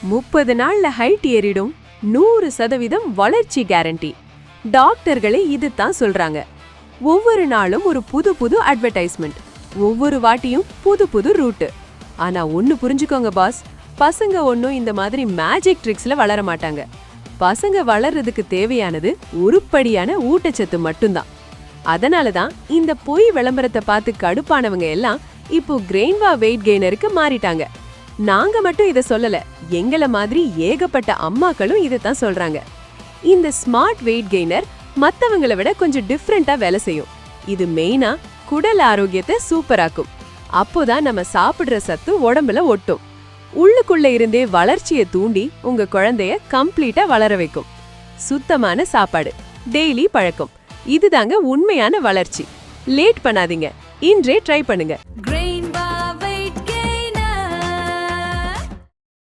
30 நாள்ல ஹைட் ஏறிடும், 100% வளர்ச்சி கேரண்டி. டாக்டர்களே இதுதான் சொல்றாங்க. ஒவ்வொரு நாளும் ஒரு புது புது அட்வர்டைஸ்மெண்ட், ஒவ்வொரு வாட்டியும் புது புது ரூட். ஆனா ஒன்னு புரிஞ்சுக்கோங்க பாஸ், பசங்க ஒன்னும் இந்த மாதிரி மேஜிக் ட்ரிக்ஸ்ல வளர மாட்டாங்க. பசங்க வளர்றதுக்கு தேவையானது உருப்படியான ஊட்டச்சத்து மட்டும்தான். அதனாலதான் இந்த பொய் விளம்பரத்தை பார்த்து கடுப்பானவங்க எல்லாம் இப்போ கிரெயின்வா வெயிட் கெய்னருக்கு மாறிட்டாங்க. நாங்க மட்டும் இத சொல்லல, எங்கள மாதிரி ஏகப்பட்ட அம்மாக்களும் இதத்தான் சொல்றாங்க. இந்த ஸ்மார்ட் வெயிட் கெய்னர் மத்தவங்களை விட கொஞ்சம் டிஃப்ரெண்டா வேலை செய்யும். இது மெயினா குடல் ஆரோக்கியத்தை சூப்பராக்கும். அப்போதான் நம்ம சாப்பிடுற சத்து உடம்புல ஒட்டும். உள்ளுக்குள்ள இருந்தே வளர்ச்சியை தூண்டி உங்க குழந்தைய கம்ப்ளீட்டா வளர வைக்கும். சுத்தமான சாப்பாடு, டெய்லி பழக்கம், இதுதாங்க உண்மையான வளர்ச்சி. லேட் பண்ணாதீங்க, இன்றே ட்ரை பண்ணுங்க.